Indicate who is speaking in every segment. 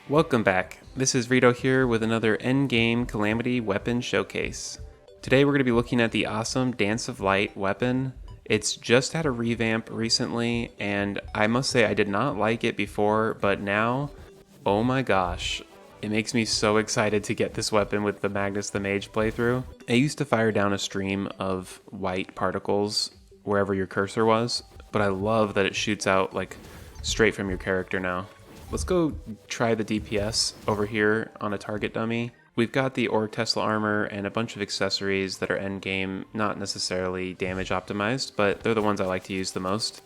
Speaker 1: Welcome back. This is Rito here with another endgame Calamity weapon showcase. Today we're going to be looking at the awesome Dance of Light weapon. It's just had a revamp recently, and I must say I did not like it before, but now, oh my gosh, it makes me so excited to get this weapon with the Magnus the Mage playthrough. It used to fire down a stream of white particles wherever your cursor was, but I love that it shoots out like straight from your character now. Let's go try the DPS over here on a target dummy. We've got the Orc Tesla armor and a bunch of accessories that are endgame, not necessarily damage optimized, but they're the ones I like to use the most.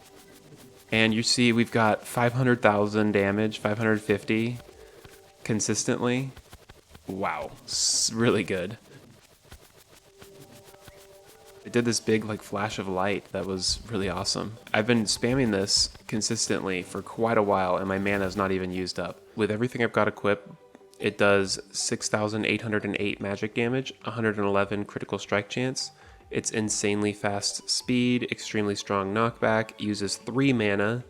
Speaker 1: And you see we've got 500,000 damage, 550 consistently. Wow, really good. It did this big like flash of light that was really awesome. I've been spamming this consistently for quite a while and my mana is not even used up. With everything I've got equipped, it does 6,808 magic damage, 111 critical strike chance. It's insanely fast speed, extremely strong knockback, uses 3 mana.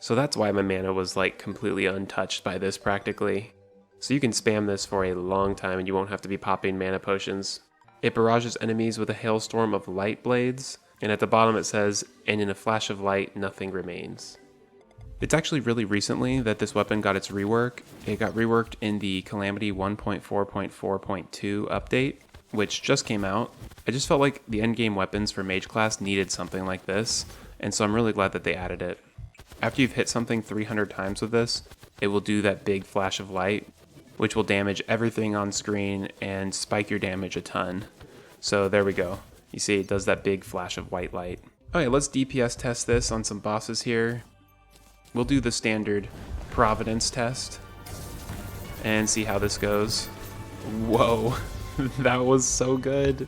Speaker 1: So that's why my mana was like completely untouched by this practically. So you can spam this for a long time and you won't have to be popping mana potions. It barrages enemies with a hailstorm of light blades, and at the bottom it says, "And in a flash of light, nothing remains." It's actually really recently that this weapon got its rework. It got reworked in the Calamity 1.4.4.2 update, which just came out. I just felt like the endgame weapons for Mage Class needed something like this, and so I'm really glad that they added it. After you've hit something 300 times with this, it will do that big flash of light, which will damage everything on screen and spike your damage a ton. So there we go. You see it does that big flash of white light. Alright, let's DPS test this on some bosses here. We'll do the standard Providence test and see how this goes. Whoa, that was so good.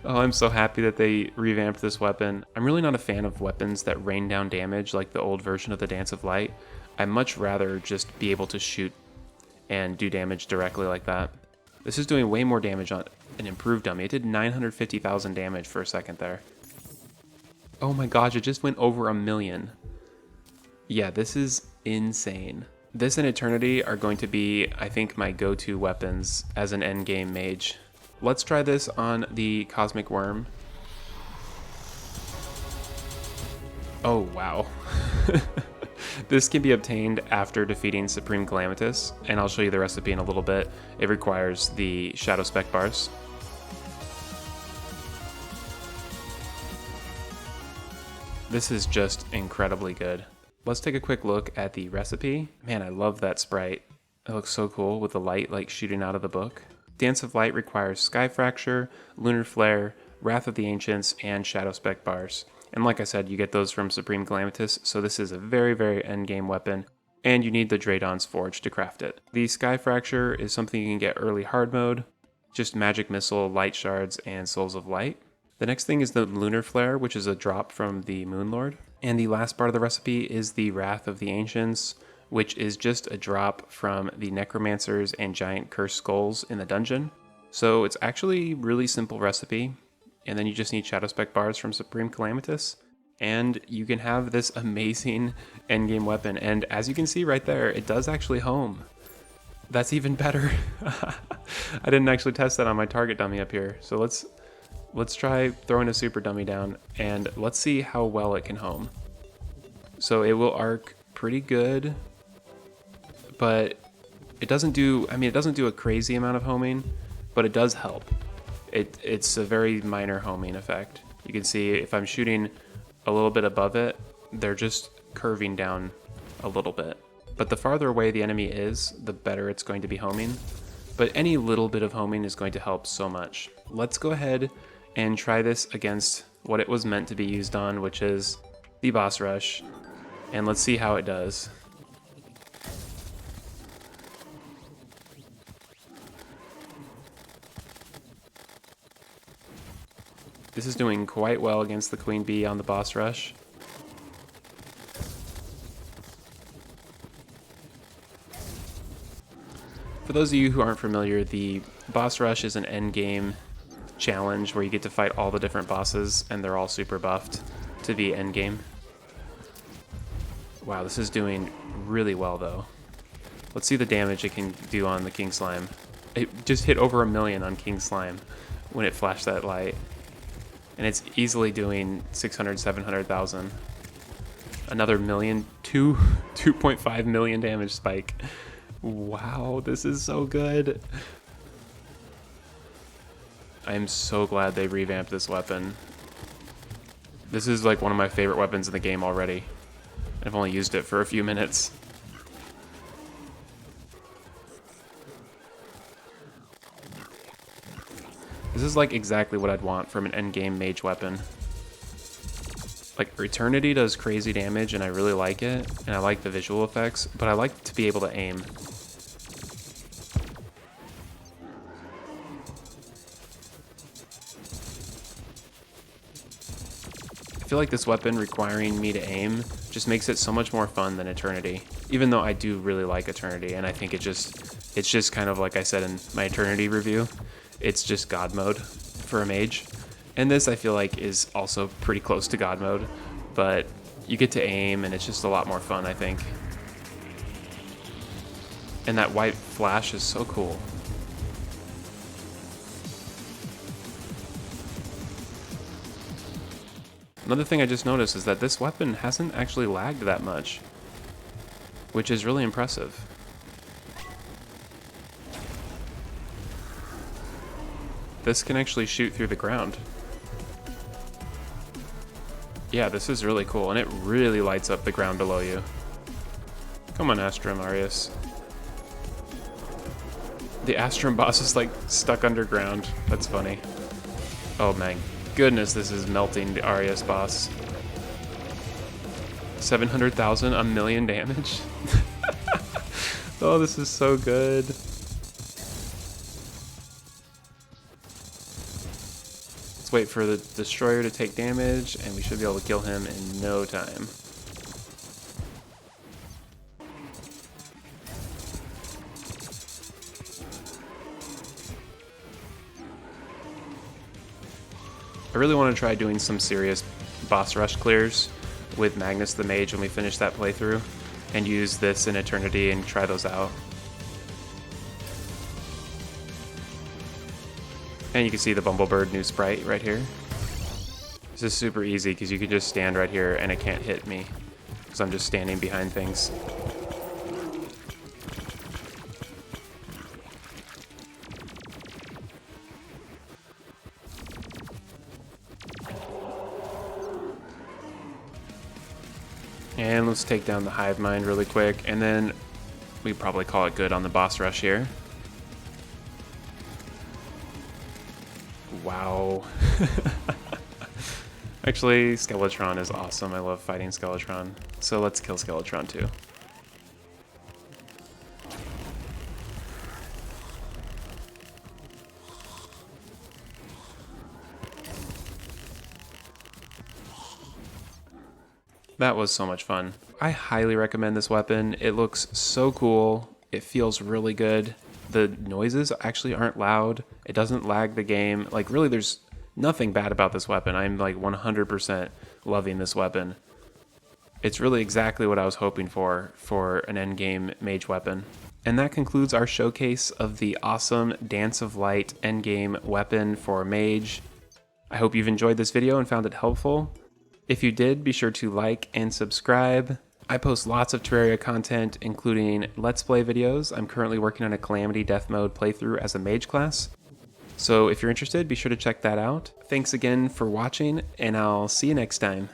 Speaker 1: Oh, I'm so happy that they revamped this weapon. I'm really not a fan of weapons that rain down damage like the old version of the Dance of Light. I'd much rather just be able to shoot and do damage directly like that. This is doing way more damage on an improved dummy. It did 950,000 damage for a second there. Oh my gosh, it just went over 1,000,000. Yeah, this is insane. This and Eternity are going to be, I think, my go-to weapons as an endgame mage. Let's try this on the Cosmic Worm. Oh, wow. This can be obtained after defeating Supreme Calamitas, and I'll show you the recipe in a little bit. It requires the Shadowspec Bars. This is just incredibly good. Let's take a quick look at the recipe. Man, I love that sprite. It looks so cool with the light like shooting out of the book. Dance of Light requires Sky Fracture, Lunar Flare, Wrath of the Ancients, and Shadowspec Bars. And like I said, you get those from Supreme Calamitas, so this is a very, very endgame weapon, and you need the Draydon's Forge to craft it. The Sky Fracture is something you can get early hard mode, just Magic Missile, Light Shards, and Souls of Light. The next thing is the Lunar Flare, which is a drop from the Moonlord. And the last part of the recipe is the Wrath of the Ancients, which is just a drop from the Necromancers and Giant Cursed Skulls in the dungeon. So it's actually a really simple recipe. And then you just need Shadowspec Bars from Supreme Calamitas, and you can have this amazing endgame weapon. And as you can see right there, it does actually home. That's even better. I didn't actually test that on my target dummy up here. So let's try throwing a super dummy down, and let's see how well it can home. So it will arc pretty good, but it doesn't do a crazy amount of homing, but it does help. It's a very minor homing effect. You can see if I'm shooting a little bit above it, they're just curving down a little bit. But the farther away the enemy is, the better it's going to be homing. But any little bit of homing is going to help so much. Let's go ahead and try this against what it was meant to be used on, which is the boss rush. And let's see how it does. This is doing quite well against the Queen Bee on the boss rush. For those of you who aren't familiar, the boss rush is an endgame challenge where you get to fight all the different bosses and they're all super buffed to be endgame. Wow, this is doing really well though. Let's see the damage it can do on the King Slime. It just hit over 1 million on King Slime when it flashed that light. And it's easily doing 600, 700,000. Another 2.5 million damage spike. Wow, this is so good. I am so glad they revamped this weapon. This is like one of my favorite weapons in the game already. I've only used it for a few minutes. This is like exactly what I'd want from an endgame mage weapon. Like, Eternity does crazy damage and I really like it, and I like the visual effects, but I like to be able to aim. I feel like this weapon requiring me to aim just makes it so much more fun than Eternity. Even though I do really like Eternity, and I think it's just kind of like I said in my Eternity review, it's just God mode for a mage. And this I feel like is also pretty close to God mode, but you get to aim and it's just a lot more fun, I think. And that white flash is so cool. Another thing I just noticed is that this weapon hasn't actually lagged that much, which is really impressive. This can actually shoot through the ground. Yeah, this is really cool, and it really lights up the ground below you. Come on, Astrum Arius. The Astrum boss is like stuck underground. That's funny. Oh my goodness, this is melting the Arius boss. 700,000, 1 million damage. Oh, this is so good. Let's wait for the destroyer to take damage, and we should be able to kill him in no time. I really want to try doing some serious boss rush clears with Magnus the Mage when we finish that playthrough, and use this in Eternity and try those out. And you can see the Bumblebird new sprite right here. This is super easy because you can just stand right here and it can't hit me because I'm just standing behind things. And let's take down the Hive Mind really quick, and then we probably call it good on the boss rush here. Wow. Actually, Skeletron is awesome. I love fighting Skeletron. So let's kill Skeletron too. That was so much fun. I highly recommend this weapon. It looks so cool. It feels really good. The noises actually aren't loud. It doesn't lag the game. Like, really, there's nothing bad about this weapon. I'm like 100% loving this weapon. It's really exactly what I was hoping for an endgame mage weapon. And that concludes our showcase of the awesome Dance of Light endgame weapon for mage. I hope you've enjoyed this video and found it helpful. If you did, be sure to like and subscribe. I post lots of Terraria content, including Let's Play videos. I'm currently working on a Calamity Death Mode playthrough as a Mage class. So if you're interested, be sure to check that out. Thanks again for watching, and I'll see you next time.